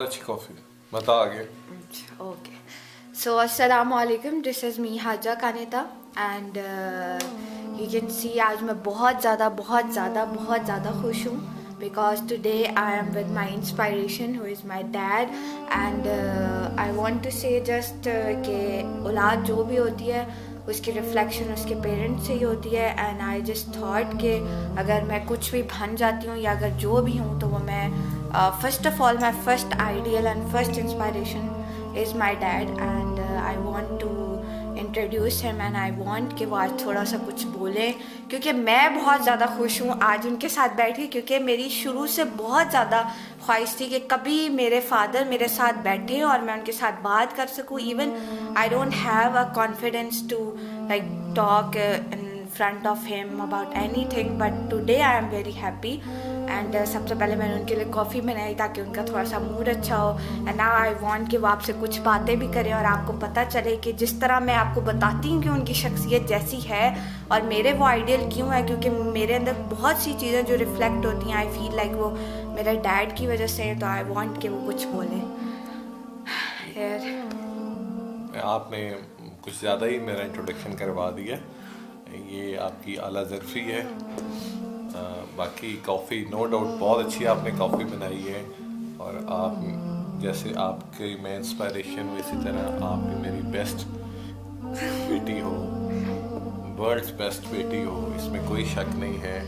अच्छी कॉफ़ी बता आगे। ओके सो अस्सलाम वालेकुम, this is me Haja Kanita and you can see आज मैं बहुत ज़्यादा खुश हूँ because today I am with my inspiration who is my dad and I want to say just कि औलाद जो भी होती है उसकी रिफ्लेक्शन उसके पेरेंट्स से ही होती है। एंड आई जस्ट थॉट कि अगर मैं कुछ भी बन जाती हूँ या अगर जो भी हूँ तो वो मैं first of all my first ideal and first inspiration is my dad and I want to introduce him and I want कि वो आज थोड़ा सा कुछ बोलें क्योंकि मैं बहुत ज़्यादा खुश हूँ आज उनके साथ बैठ के, क्योंकि मेरी शुरू से बहुत ज़्यादा ख्वाहिश थी कि कभी मेरे फादर मेरे साथ बैठे और मैं उनके साथ बात कर सकूँ। Even I don't have a confidence to like talk in front of him about anything, but today I am very happy and सबसे पहले मैंने उनके लिए कॉफ़ी बनाई ताकि उनका थोड़ा सा मूड अच्छा हो। एंड नाउ आई वांट कि वो आपसे कुछ बातें भी करें और आपको पता चले कि जिस तरह मैं आपको बताती हूँ कि उनकी शख्सियत जैसी है और मेरे वो आइडियल क्यों है, क्योंकि मेरे अंदर बहुत सी चीज़ें जो रिफ्लेक्ट होती हैं आई फील लाइक वो मेरे डैड की वजह से है, तो आई वांट कि वो कुछ बोलें। आपने कुछ ज़्यादा ही मेरा इंट्रोडक्शन करवा दिया। ये आपकी आला ज़र्फ़ी है। बाकी कॉफ़ी नो डाउट बहुत अच्छी आपने कॉफ़ी बनाई है और आप जैसे आपके मैं इंस्पायरेशन हूँ इसी तरह आप भी मेरी बेस्ट बेटी हो, वर्ल्ड्स बेस्ट बेटी हो, इसमें कोई शक नहीं है।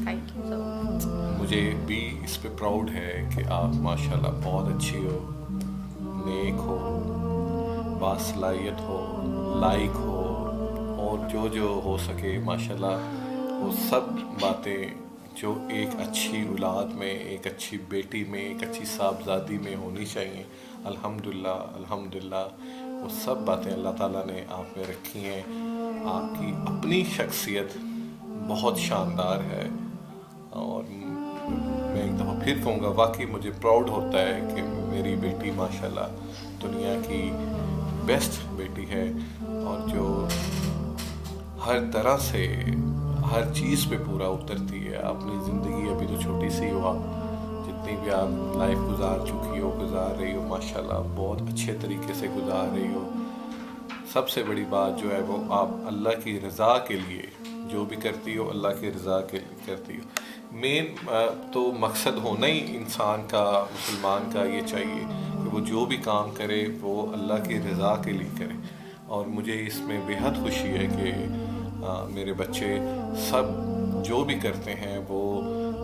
Thank you so much. मुझे भी इस पे प्राउड है कि आप माशाल्लाह बहुत अच्छी हो, नेक हो, बासलाहियत हो, लाइक हो और जो हो सके माशाल्लाह वो सब बातें जो एक अच्छी औलाद में, एक अच्छी बेटी में, एक अच्छी साहबजादी में होनी चाहिए, अल्हम्दुलिल्लाह अल्हम्दुलिल्लाह वो सब बातें अल्लाह ताला ने आप में रखी हैं। आपकी अपनी शख्सियत बहुत शानदार है और मैं एक दफ़ा फिर कहूँगा वाकई मुझे प्राउड होता है कि मेरी बेटी माशाल्लाह दुनिया की बेस्ट बेटी है और जो हर तरह से हर चीज़ पे पूरा उतरती है। अपनी ज़िंदगी अभी तो छोटी सी हो, आप जितनी भी आप लाइफ गुजार रही हो माशाल्लाह बहुत अच्छे तरीके से गुजार रही हो। सबसे बड़ी बात जो है वो आप अल्लाह की रज़ा के लिए जो भी करती हो अल्लाह की रज़ा के लिए करती हो। मेन तो मकसद होना ही इंसान का, मुसलमान का ये चाहिए कि वो जो भी काम करे वो अल्लाह की रज़ा के लिए करे और मुझे इसमें बेहद खुशी है कि मेरे बच्चे सब जो भी करते हैं वो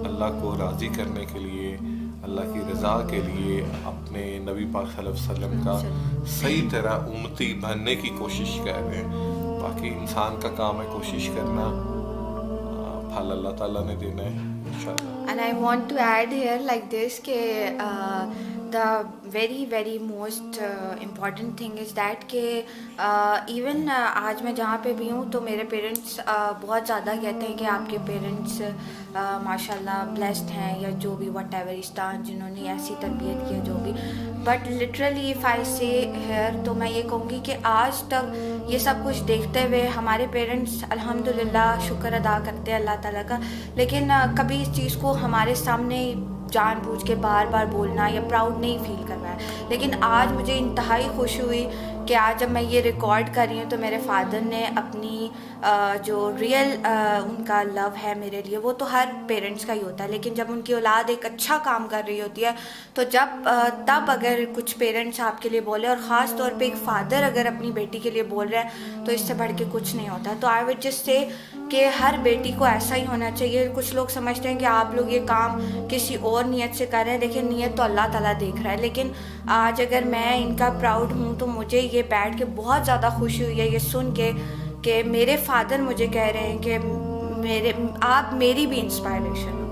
अल्लाह को राज़ी करने के लिए, अल्लाह की रज़ा के लिए अपने नबी पाक सल्लल्लाहु अलैहि वसल्लम का सही तरह उम्मती बनने की कोशिश कर रहे हैं। बाकी इंसान का काम है कोशिश करना, फल अल्लाह ताला ने देना है इंशाल्लाह। And I want to add here like this कि the very most important thing is that कि even आज मैं जहाँ पे भी हूँ तो मेरे पेरेंट्स बहुत ज़्यादा कहते हैं कि आपके पेरेंट्स माशाल्लाह ब्लेस्ड हैं या जो भी वट एवर इस्तान जिन्होंने ऐसी तरबियत की है जो भी, बट लिटरली इफ़ आई से हेयर तो मैं ये कहूँगी कि आज तक ये सब कुछ देखते हुए हमारे पेरेंट्स अल्हम्दुलिल्लाह शुक्र अदा करते हैं अल्लाह ताला का, लेकिन कभी इस चीज़ को हमारे सामने जानबूझ के बार बार बोलना या प्राउड नहीं फील करवाया। लेकिन आज मुझे इंतहाई खुशी हुई कि आज जब मैं ये रिकॉर्ड कर रही हूँ तो मेरे फादर ने अपनी जो रियल उनका लव है मेरे लिए वो तो हर पेरेंट्स का ही होता है, लेकिन जब उनकी औलाद एक अच्छा काम कर रही होती है तो तब अगर कुछ पेरेंट्स आपके लिए बोले और ख़ास तौर पे एक फ़ादर अगर अपनी बेटी के लिए बोल रहे हैं तो इससे बढ़ के कुछ नहीं होता। तो आई वुड जस्ट से कि हर बेटी को ऐसा ही होना चाहिए। कुछ लोग समझते हैं कि आप लोग ये काम किसी और नीयत से कर रहे हैं, देखिए नीयत तो अल्लाह ताला देख रहा है। लेकिन आज अगर मैं इनका प्राउड हूँ तो मुझे ये बैठ के बहुत ज़्यादा खुशी हुई है ये सुन के कि मेरे फादर मुझे कह रहे हैं कि आप मेरी भी इंस्पायरेशन हो।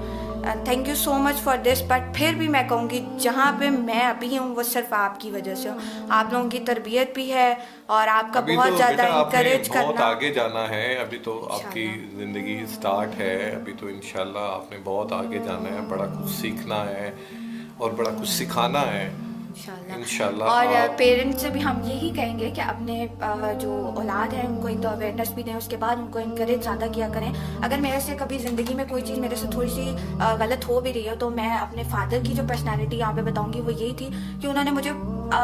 Thank you so much for this. But फिर भी मैं कहूँगी जहाँ पे मैं अभी हूँ वो सिर्फ आपकी वजह से हो। आप लोगों की तरबियत भी है और आपका बहुत ज़्यादा इंकरेज करना। बहुत आगे जाना है, अभी तो आपकी ज़िंदगी स्टार्ट है, अभी तो इंशाल्लाह आपने बहुत आगे जाना है, बड़ा कुछ सीखना है और बड़ा कुछ सिखाना है। इंशाल्लाह। और पेरेंट्स से भी हम यही कहेंगे कि अपने जो औलाद है उनको एक तो अवेयरनेस भी दें, उसके बाद उनको इनकरेज ज़्यादा किया करें। अगर मेरे से कभी ज़िंदगी में कोई चीज़ मेरे से थोड़ी सी गलत हो भी रही है तो मैं अपने फादर की जो पर्सनैलिटी यहाँ पे बताऊँगी वो यही थी कि उन्होंने मुझे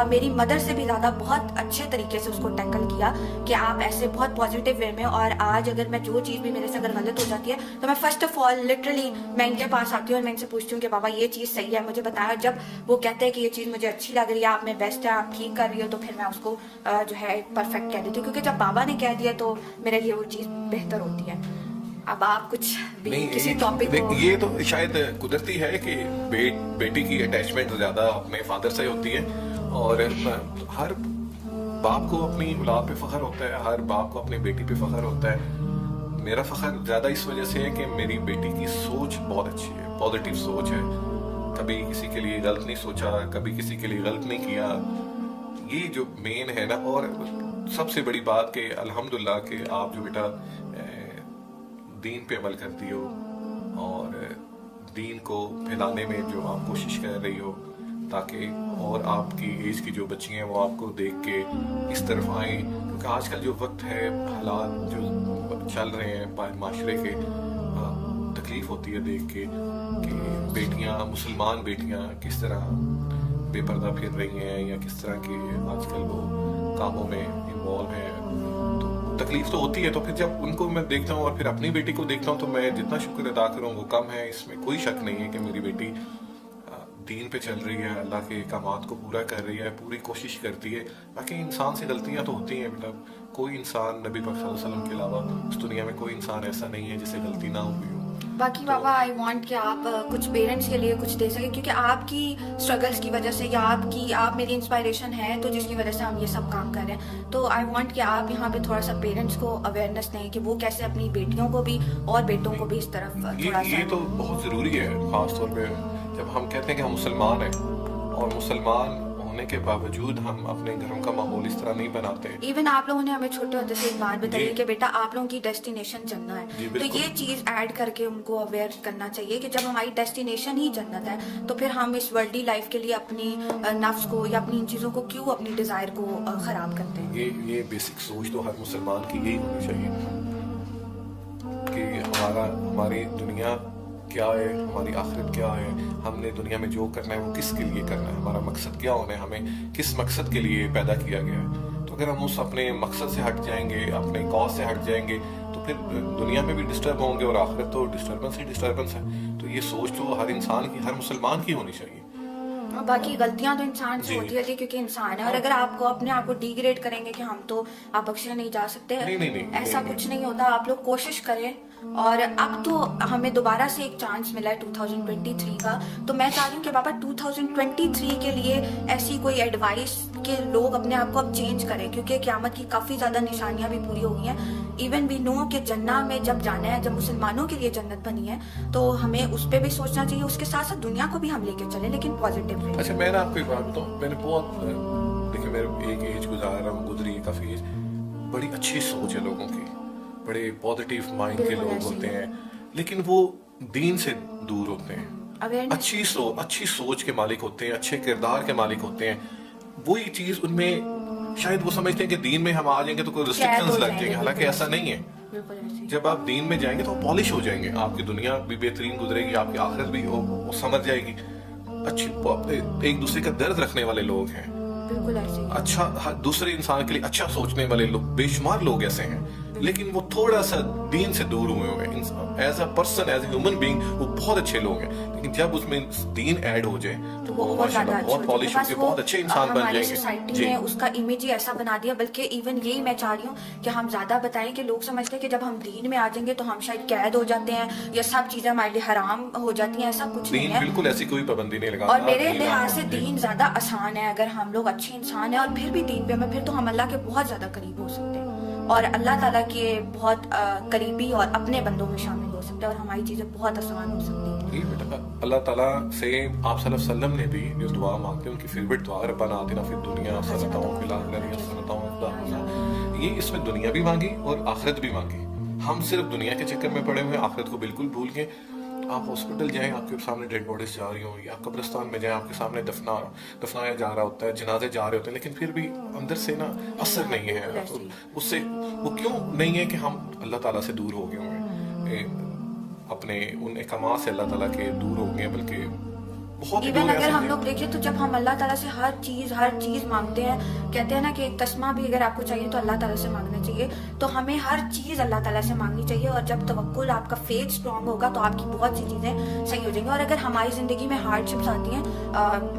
मेरी मदर से भी ज़्यादा बहुत अच्छे तरीके से उसको टैकल किया कि आप ऐसे बहुत पॉजिटिव वे में। और आज अगर मैं जो चीज़ भी मेरे से अगर गलत हो जाती है तो मैं फर्स्ट ऑफ ऑल लिटरली मैं इनके पास आती हूँ और मैं इनसे पूछती हूँ कि बाबा ये चीज़ सही है, मुझे बताया। जब वो कहते हैं कि ये चीज़ मुझे अच्छी लग रही है, आप में बेस्ट है, आप ठीक कर रही हो, तो फिर मैं उसको जो है परफेक्ट कह देती हूँ, क्योंकि जब बाबा ने कह दिया तो मेरे लिए वो चीज़ बेहतर होती है। अब आप कुछ भी किसी टॉपिक को, ये तो शायद कुदरती है कि बेटी की अटैचमेंट ज्यादा अपने फादर से होती है, और हर बाप को अपनी औलाद पे फख्र होता है, हर बाप को अपनी बेटी पे फख्र होता है। मेरा फख्र ज्यादा इस वजह से है कि मेरी बेटी की सोच बहुत अच्छी है, पॉजिटिव सोच है, कभी किसी के लिए गलत नहीं सोचा, कभी किसी के लिए गलत नहीं किया। ये जो मेन है ना, और सबसे बड़ी बात कि अल्हम्दुलिल्लाह कि आप जो बेटा दीन पे अमल करती हो और दीन को फैलाने में जो आप कोशिश कर रही हो, ताकि और आपकी एज की जो बच्ची हैं वो आपको देख के इस तरफ आए, क्योंकि आजकल जो वक्त है, हालात जो चल रहे हैं माशरे के, तकलीफ होती है देख के कि बेटियां, मुसलमान बेटियां किस तरह बेपर्दा फिर रही हैं या किस तरह के आजकल वो कामों में इन्वॉल्व हैं। तो तकलीफ तो होती है। तो फिर जब उनको मैं देखता हूँ और फिर अपनी बेटी को देखता हूँ तो मैं जितना शुक्र अदा करूँ वो कम है। इसमें कोई शक नहीं है कि मेरी बेटी दीन पे चल रही है, अल्लाह के अहकामात को पूरा कर रही है, पूरी कोशिश करती है। बाकी इंसान से गलतियां तो होती हैं, मतलब कोई इंसान, नबी पाक सल्लल्लाहु अलैहि वसल्लम के अलावा इस दुनिया में कोई इंसान ऐसा नहीं है जिसे गलती ना हुई हो। बाकी बाबा आई वांट कि आप कुछ पेरेंट्स के लिए कुछ दे सके, क्योंकि आपकी स्ट्रगल्स की वजह से या आप मेरी इंस्पायरेशन है, तो जिसकी वजह से हम ये सब काम कर रहे हैं। तो आई वांट कि आप यहाँ पे थोड़ा सा पेरेंट्स को अवेयरनेस दें कि वो कैसे अपनी बेटियों को भी और बेटों को भी इस तरफ थोड़ा सा। ये तो बहुत ज़रूरी है, ख़ासतौर पे जब हम कहते हैं कि हम मुसलमान हैं और मुसलमान होने के बावजूद हम अपने घरों का माहौल इस तरह नहीं बनाते। इवन आप लोगों ने हमें छोटे होते से एक बात बताई कि बेटा आप लोगों की डेस्टिनेशन जन्नत है, तो ये चीज ऐड करके उनको अवेयर करना चाहिए कि जब हमारी डेस्टिनेशन ही जन्नत है तो फिर हम इस वर्ल्डली लाइफ के लिए अपनी नफ्स को या अपनी इन चीजों को क्यों, अपनी डिजायर को खराब करते हैं। ये बेसिक सोच तो हर मुसलमान की यही होनी चाहिए कि हमारी दुनिया क्या है, हमारी आखिरत क्या है, हमने दुनिया में जो करना है वो किसके लिए करना है, हमारा मकसद क्या होना है, हमें किस मकसद के लिए पैदा किया गया है। तो अगर हम उस अपने मकसद से हट जाएंगे, अपने कॉज से हट जाएंगे, तो फिर दुनिया में भी डिस्टर्ब होंगे और आखिरत तो डिस्टर्बेंस ही डिस्टर्बेंस है। तो ये सोच तो हर इंसान की, हर मुसलमान की होनी चाहिए। बाकी गलतियां तो इंसान से होती है क्योंकि इंसान है, और अगर आपको अपने आप को डिग्रेड करेंगे कि हम तो आप बख्शे नहीं जा सकते, ऐसा कुछ नहीं होता। आप लोग कोशिश करें, और अब तो हमें दोबारा से एक चांस मिला है 2023 का, तो मैं चाह रही हूँ कि बाबा 2023 के लिए ऐसी कोई एडवाइस कि लोग अपने आप को अब चेंज करें, क्योंकि क़यामत की काफ़ी ज़्यादा निशानियां भी पूरी हो गई हैं। इवन वी नो कि जन्नत में जब जाना है, जब मुसलमानों के लिए जन्नत बनी है, तो हमें उस पर भी सोचना चाहिए, उसके साथ साथ दुनिया को भी हम लेके चले, लेकिन पॉजिटिव वे। अच्छा, मैं आपको एक बात बताऊँ, मैंने बहुत देखिए, मेरे एक एज गुजरी है काफ़ी एज, बड़ी अच्छी सोच है लोगों की, बड़े पॉजिटिव माइंड के लोग होते हैं, लेकिन वो दीन से दूर होते हैं। अच्छी सोच के मालिक होते हैं, अच्छे किरदार के मालिक होते हैं। वही चीज उनमें शायद वो समझते हैं कि दीन में हम आ जाएंगे तो कोई रिस्ट्रिक्शंस लग जाएंगे, हालांकि ऐसा नहीं है। जब आप दीन में जाएंगे तो पॉलिश हो जाएंगे, आपकी दुनिया भी बेहतरीन गुजरेगी, आपकी आखिरत भी वो समझ जाएगी। अच्छी एक दूसरे का दर्द रखने वाले लोग हैं, अच्छा दूसरे इंसान के लिए अच्छा सोचने वाले लोग, बेशुमार लोग ऐसे हैं, लेकिन वो थोड़ा सा दीन से दूर हुए हुए हैं। As a person, as a human being वो बहुत अच्छे लोग हैं, लेकिन जब उसमें दीन ऐड हो जाए तो वो माशाल्लाह बहुत पॉलिश होकर बहुत अच्छे इंसान बन जाएंगे। सोसाइटी ने उसका इमेज ही ऐसा बना दिया, बल्कि इवन यही मैं चाह रही हूँ कि हम ज्यादा बताएं कि लोग समझते हैं कि जब हम दीन में आ जाएंगे तो हम शायद कैद हो जाते हैं या सब चीजें हमारे लिए हराम हो जाती हैं। ऐसा कुछ नहीं है, बिल्कुल ऐसी कोई पाबंदी नहीं लगाता। और मेरे लिहाज से दीन ज्यादा आसान है। अगर हम लोग अच्छे इंसान हैं और फिर भी दीन पे हमें, फिर तो हम अल्लाह के बहुत ज्यादा करीब हो सकते हैं और अल्लाह ताला के बहुत करीबी और अपने बंदों में शामिल हो सकते हैं, और हमारी चीजें बहुत आसान हो सकती हैं। अल्लाह ताला से आप सल्लल्लाहु अलैहि वसल्लम ने भी जो दुआ मांगते हैं, उनकी फेवरेट दुआ, रब्बना आतिना फिद दुनिया हसनतन व फिल आखिरति हसनतन, ये इसमें दुनिया भी मांगी और आखिरत भी मांगी। हम सिर्फ दुनिया के चक्कर में पड़े हुए हैं, आखिरत को बिल्कुल भूल गए। आप हॉस्पिटल जाएं, आपके सामने डेड बॉडीज जा रही हो, या कब्रिस्तान में जाएं, आपके सामने दफनाया जा रहा होता है, जनाजे जा रहे होते हैं, लेकिन फिर भी अंदर से ना असर नहीं है उससे। वो क्यों नहीं है कि हम अल्लाह ताला से दूर हो गए होंगे, अपने उन अहकाम से अल्लाह ताला के दूर हो गए, बल्कि बहुत इवन अगर हम लोग देखें तो जब हम अल्लाह ताला से हर चीज मांगते हैं, कहते हैं ना कि एक तस्मा भी अगर आपको चाहिए तो अल्लाह ताला से मांगना चाहिए, तो हमें हर चीज अल्लाह ताला से मांगनी चाहिए। और जब तवक्कुल आपका फेथ स्ट्रांग होगा तो आपकी बहुत सी चीजें सही हो जाएंगी। और अगर हमारी जिंदगी में हार्डशिप्स आती हैं,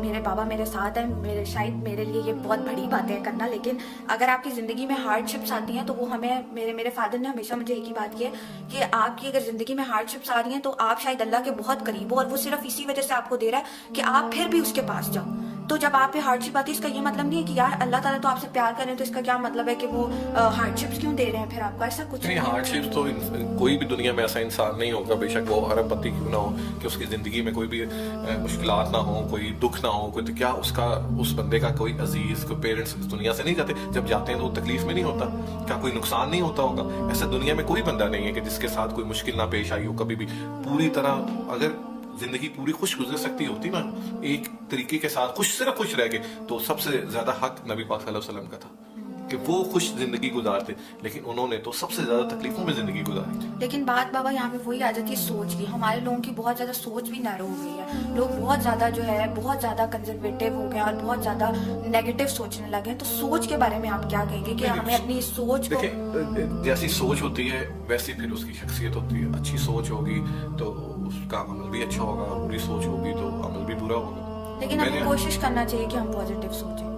मेरे बाबा मेरे साथ हैं, शायद मेरे लिए ये बहुत बड़ी बातें हैं करना, लेकिन अगर आपकी जिंदगी में हार्डशिप्स आती हैं तो वो हमें मेरे फादर ने हमेशा मुझे एक ही बात की है कि आपकी अगर जिंदगी में हार्डशिप्स आ रही हैं तो आप शायद अल्लाह के बहुत करीब हो, और वो सिर्फ इसी वजह से आपको दे रहा है कि आप फिर भी उसके पास जाओ। तो जब आप पे हार्डशिप आती है, इसका ये मतलब नहीं है कि यार अल्लाह ताला तो आपसे प्यार कर रहे हैं, तो इसका क्या मतलब है कि वो हार्डशिप्स क्यों दे रहे हैं फिर आपको, ऐसा कुछ नहीं। हार्डशिप्स तो कोई भी दुनिया में ऐसा इंसान नहीं होगा, बेशक वो अरबपति क्यों ना हो, कि उसकी जिंदगी में कोई भी मुश्किलात ना हो, कोई दुख ना हो, कोई, तो क्या उसका उस बंदे का कोई अजीज, कोई पेरेंट्स इस दुनिया से नहीं जाते? जब जाते हैं तो तकलीफ में नहीं होता? क्या कोई नुकसान नहीं होता होगा? ऐसा दुनिया में कोई बंदा नहीं है कि जिसके साथ कोई मुश्किल ना पेश आई हो कभी भी। पूरी तरह अगर जिंदगी पूरी खुश गुजर सकती होती ना एक तरीके के साथ, सिर्फ खुश रह के, तो सबसे ज्यादा हक नबी पाक सल्लल्लाहु अलैहि वसल्लम का था कि वो खुश जिंदगी गुजारते, लेकिन उन्होंने तो सबसे ज्यादा तकलीफों में जिंदगी गुजारी। लेकिन बात बाबा यहाँ पे वही आ जाती है सोच की। हमारे लोगों की बहुत ज्यादा सोच भी नैरो हो गई है, लोग बहुत ज्यादा जो है बहुत ज्यादा कंजर्वेटिव हो गए और बहुत ज्यादा नेगेटिव सोचने लगे हैं। तो सोच के बारे में आप क्या कहेंगे कि हमें अपनी सोच को, जैसी सोच होती है वैसी फिर उसकी शख्सियत होती है। अच्छी सोच होगी तो उसका अमल भी अच्छा होगा, बुरी सोच होगी तो अमल भी बुरा होगा। लेकिन हमें कोशिश करना चाहिए कि हम पॉजिटिव सोचें।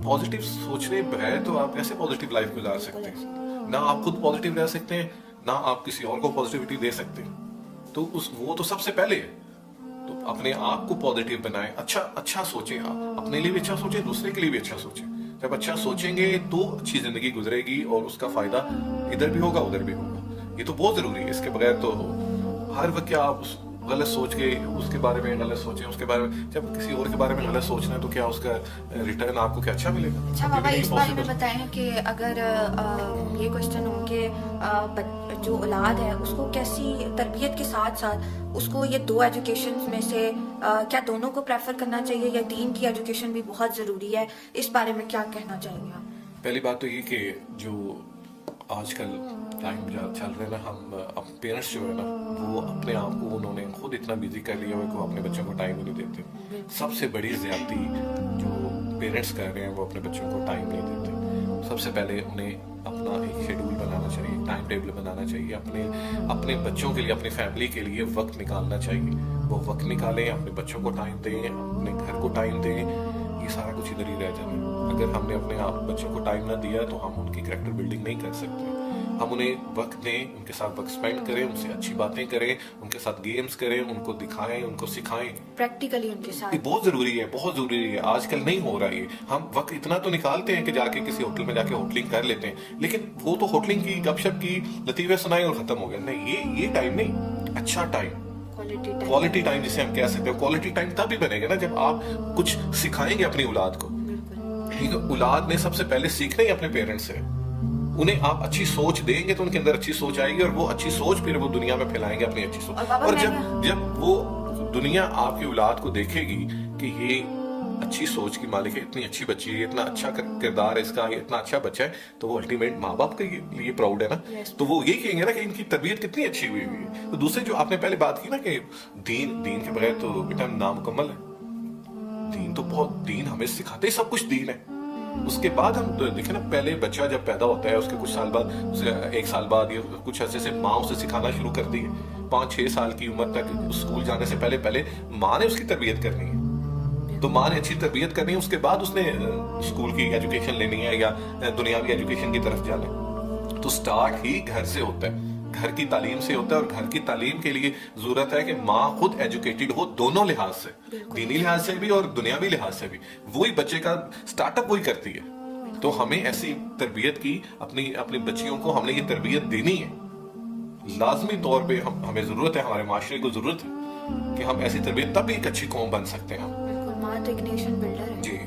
पॉजिटिव सोचने बगैर तो आप कैसे पॉजिटिव लाइफ गुजार सकते हैं? ना आप खुद पॉजिटिव रह सकते हैं, ना आप किसी और को पॉजिटिविटी दे सकते हैं। तो वो तो सबसे पहले है। तो अपने आप को पॉजिटिव बनाएं, अच्छा सोचें, आप अपने लिए भी अच्छा सोचें, दूसरे के लिए भी अच्छा सोचें। जब अच्छा सोचेंगे तो अच्छी जिंदगी गुजरेगी और उसका फायदा इधर भी होगा उधर भी होगा। ये तो बहुत जरूरी है। इसके बगैर तो हर वक्त क्या आप गलत सोच के उसके बारे में गलत सोचें, उसके बारे में, जब किसी और के बारे में गलत सोचना है तो क्या उसका रिटर्न आपको क्या अच्छा मिलेगा? अच्छा बाबा, इस बारे में बताएं कि अगर ये क्वेश्चन हो कि जो औलाद है उसको कैसी तरबियत के साथ साथ उसको ये दो एजुकेशन में से क्या दोनों को प्रेफर करना चाहिए, या दीन की एजुकेशन भी बहुत जरूरी है, इस बारे में क्या कहना चाहेंगे आप? पहली बात तो ये कि जो आजकल टाइम चल रहे हैं ना, हम पेरेंट्स जो है ना वो अपने आप को उन्होंने खुद इतना बिजी कर लिया है कि वो अपने बच्चों को टाइम ही नहीं देते। सबसे बड़ी ज्यादती जो पेरेंट्स कर रहे हैं वो अपने बच्चों को टाइम नहीं देते। सबसे पहले उन्हें अपना एक शेड्यूल बनाना चाहिए, टाइम टेबल बनाना चाहिए, अपने बच्चों के लिए, अपनी फैमिली के लिए वक्त निकालना चाहिए। वो वक्त निकालें, अपने बच्चों को टाइम दें, अपने घर को टाइम दें। ये सारा कुछ इधर ही रह जाए। अगर हमने अपने आप बच्चों को टाइम ना दिया तो हम उनकी कैरेक्टर बिल्डिंग नहीं कर सकते। हम उन्हें वक्त दें, उनके साथ वक्त स्पेंड करें, उनसे अच्छी बातें करें, उनके साथ गेम्स करें, उनको दिखाएं, उनको सिखाएं, प्रैक्टिकली उनके साथ। ये बहुत जरूरी है, बहुत जरूरी है। आजकल नहीं हो रहा है। हम वक्त इतना तो निकालते हैं कि जाके किसी होटल में जाके होटलिंग कर लेते हैं, लेकिन वो तो होटलिंग की, गपशप की, लतीफे सुनाई और खत्म हो गया। नहीं, ये टाइम नहीं। अच्छा टाइम, क्वालिटी टाइम जिसे हम कह सकते हैं। क्वालिटी टाइम तभी बनेगा ना जब आप कुछ सिखाएंगे अपनी औलाद को। औलाद ने सबसे पहले सीखना ही अपने पेरेंट्स से। उन्हें आप अच्छी सोच देंगे तो उनके अंदर अच्छी सोच आएगी, और वो अच्छी सोच फिर वो दुनिया में फैलाएंगे अपनी अच्छी सोच। और जब वो दुनिया आपकी औलाद को देखेगी कि ये अच्छी सोच की मालिक है, इतनी अच्छी बच्ची है, इतना अच्छा किरदार है इसका, इतना अच्छा बच्चा है, तो वो अल्टीमेट माँ बाप के लिए प्राउड है ना। तो वो यही कहेंगे ना कि इनकी तरबियत कितनी अच्छी हुई है। तो दूसरे जो आपने पहले बात की ना कि दीन के बगैर तो बेटा नामुकम्मल है। दीन हमें सिखाते ही सब कुछ दीन है। उसके बाद हम तो देखें ना, पहले बच्चा जब पैदा होता है उसके कुछ साल बाद, उसे 1 साल बाद या कुछ ऐसे से माँ उसे सिखाना शुरू करती है। 5-6 साल की उम्र तक स्कूल जाने से पहले माँ ने उसकी तरबियत करनी है। तो माँ ने अच्छी तरबियत करनी है, उसके बाद उसने स्कूल की एजुकेशन लेनी है या दुनियावी एजुकेशन की तरफ जाना है। तो स्टार्ट ही घर से होता है, घर की तालीम से होता है। और घर की तालीम के लिए जरूरत है कि माँ खुद एजुकेटेड हो, दोनों लिहाज से, दीनी लिहाज से भी और दुनियावी लिहाज से भी। वही बच्चे का स्टार्टअप वही करती है। तो हमें ऐसी तरबियत की अपनी बच्चियों को हमने ये तरबियत देनी है। लाजमी तौर पे हमें जरूरत है, हमारे माशरे को जरूरत है कि हम ऐसी तरबियत, तब एक अच्छी कौम बन सकते हैं हम। बिल्कुल, माँ तो एक नेशन बिल्डर है। जी।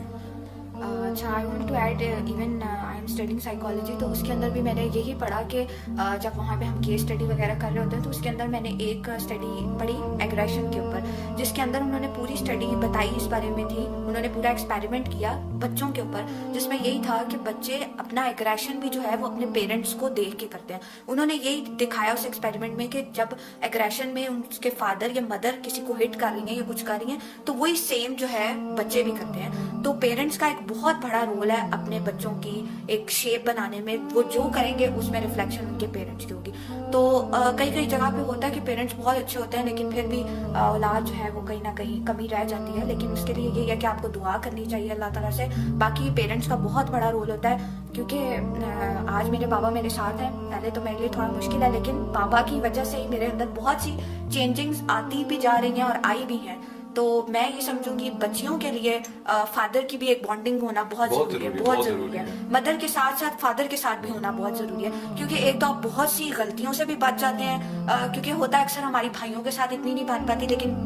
अच्छा, I want to add, even I am studying psychology, तो उसके अंदर भी मैंने यही पढ़ा कि जब वहाँ पे हम केस स्टडी वगैरह कर रहे होते हैं तो उसके अंदर मैंने एक स्टडी पढ़ी एग्रेशन के ऊपर, जिसके अंदर उन्होंने पूरी स्टडी बताई इस बारे में थी। उन्होंने पूरा एक्सपेरिमेंट किया बच्चों के ऊपर, जिसमें यही था कि बच्चे अपना एग्रेशन भी जो है वो अपने पेरेंट्स को देख के करते हैं। उन्होंने यही दिखाया उस एक्सपेरिमेंट में कि जब एग्रेशन में उसके फादर या मदर किसी को हिट कर रही हैं या कुछ कर रही हैं तो वही सेम जो है बच्चे भी करते हैं। तो पेरेंट्स का एक बहुत बड़ा रोल है अपने बच्चों की एक शेप बनाने में। वो जो करेंगे उसमें रिफ्लेक्शन उनके पेरेंट्स की होगी। तो कई कई जगह पे होता है कि पेरेंट्स बहुत अच्छे होते हैं लेकिन फिर भी औलाद जो है वो कहीं ना कहीं कमी रह जाती है। लेकिन उसके लिए यही है कि आपको दुआ करनी चाहिए अल्लाह ताला से। बाकी पेरेंट्स का बहुत बड़ा रोल होता है, क्योंकि आज मेरे बाबा मेरे साथ हैं। पहले तो मेरे लिए थोड़ा मुश्किल है, लेकिन बाबा की वजह से ही मेरे अंदर बहुत सी चेंजिंग्स आती भी जा रही हैं और आई भी हैं। तो मैं ये समझूंगी बच्चियों के लिए फादर की भी एक बॉन्डिंग होना बहुत जरूरी है, बहुत जरूरी है। मदर के साथ साथ फादर के साथ भी होना बहुत जरूरी है, क्योंकि एक तो आप बहुत सी गलतियों से भी बच जाते हैं, क्योंकि होता है अक्सर हमारी भाइयों के साथ इतनी नहीं बन पाती लेकिन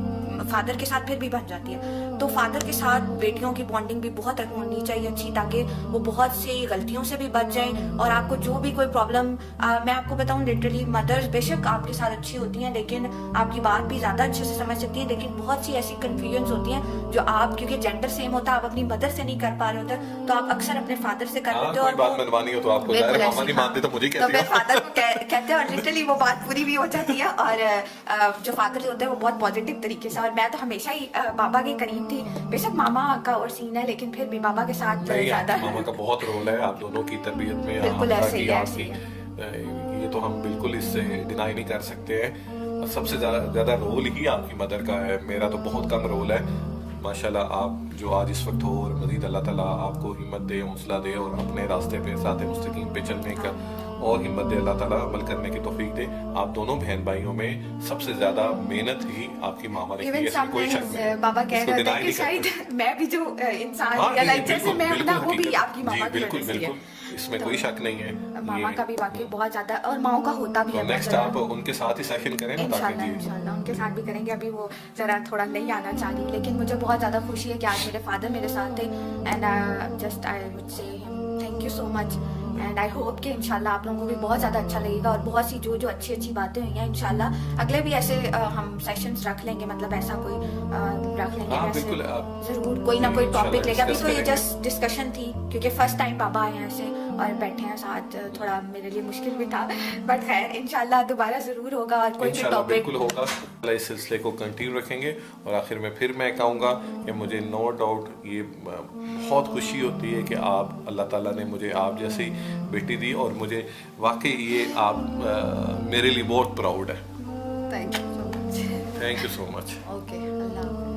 फादर के साथ फिर भी बन जाती है। तो फादर के साथ बेटियों की बॉन्डिंग भी बहुत होनी चाहिए अच्छी, ताकि वो बहुत सी गलतियों से भी बच जाएं। और आपको जो भी कोई प्रॉब्लम, मैं आपको बताऊं लिटरली मदर्स बेशक आपके साथ अच्छी होती हैं लेकिन आपकी बात भी ज्यादा अच्छे से समझ सकती हैं, लेकिन बहुत सी ऐसी कंफ्यूजन होती हैं जो आप, क्योंकि जेंडर सेम होता है, आप अपनी मदर से नहीं कर पा रहे होते तो आप अक्सर अपने फादर से कर लेते हो। और बात मनवानी हो तो आपको मामा नहीं मानते तो मुझे कहते हैं, फादर को कहते हैं और लिटरली वो बात पूरी भी हो जाती है। और जो फादर होते हैं वो बहुत पॉजिटिव तरीके से, और मैं तो हमेशा ही बाबा के करीब थी। बेशक मामा का और सीन है लेकिन फिर भी बाबा के साथ ज्यादा मामा का बहुत रोल है आप दोनों की तरबियत में। बिल्कुल ऐसे ही ये तो हम बिल्कुल इससे डिनाई नहीं कर सकते हैं। सबसे ज्यादा रोल ही आपकी मदर का है, मेरा तो बहुत कम रोल है। माशाल्लाह आप जो आज इस वक्त हो और मजीद अल्लाह ताला आपको हिम्मत दे, हौसला दे और अपने रास्ते पे साथ मुस्तकीम पे चलने का और हिम्मत दे, अल्लाह ताला अमल करने की तौफीक दे। आप दोनों बहन भाइयों में सबसे ज्यादा मेहनत ही आपकी मामा ने की है, कोई शक नहीं। बाबा कह रहे थे कि शायद मैं भी जो इंसान रियलाइज जैसे मैं अपना वो भी आपकी मामा की वजह से है, इसमें कोई शक नहीं है। मामा का भी वाकई बहुत ज्यादा और माओ का होता भी है। नेक्स्ट आप उनके साथ ही सेशन करें ना, इंशाल्लाह उनके साथ भी करेंगे। अभी वो जरा थोड़ा नहीं आना चाह रही, लेकिन मुझे बहुत ज्यादा खुशी है कि आज मेरे फादर मेरे साथ थे। And just I would say thank you so much. And I hope कि इंशाल्लाह आप लोगों को भी बहुत ज़्यादा अच्छा लगेगा और बहुत सी जो अच्छी अच्छी बातें हुई हैं इंशाल्लाह अगले भी ऐसे हम सेशंस रख लेंगे, मतलब ऐसा कोई रख लेंगे ज़रूर कोई ना कोई टॉपिक लेगा। अभी तो ये जस्ट डिस्कशन थी क्योंकि फर्स्ट टाइम पापा आए हैं ऐसे और बैठे हैं साथ, थोड़ा मेरे लिए मुश्किल भी था, बट खैर इंशाल्लाह दोबारा ज़रूर होगा और कोई भी टॉपिक बिल्कुल होगा। इस सिलसिले को कंटिन्यू रखेंगे। और आखिर में फिर मैं कहूँगा कि मुझे नो डाउट ये बहुत खुशी होती है कि आप, अल्लाह ताला ने मुझे आप जैसी बेटी दी और मुझे वाकई ये आप मेरे लिए बहुत प्राउड है। Thank you so much. Thank you so much. Okay, Allah.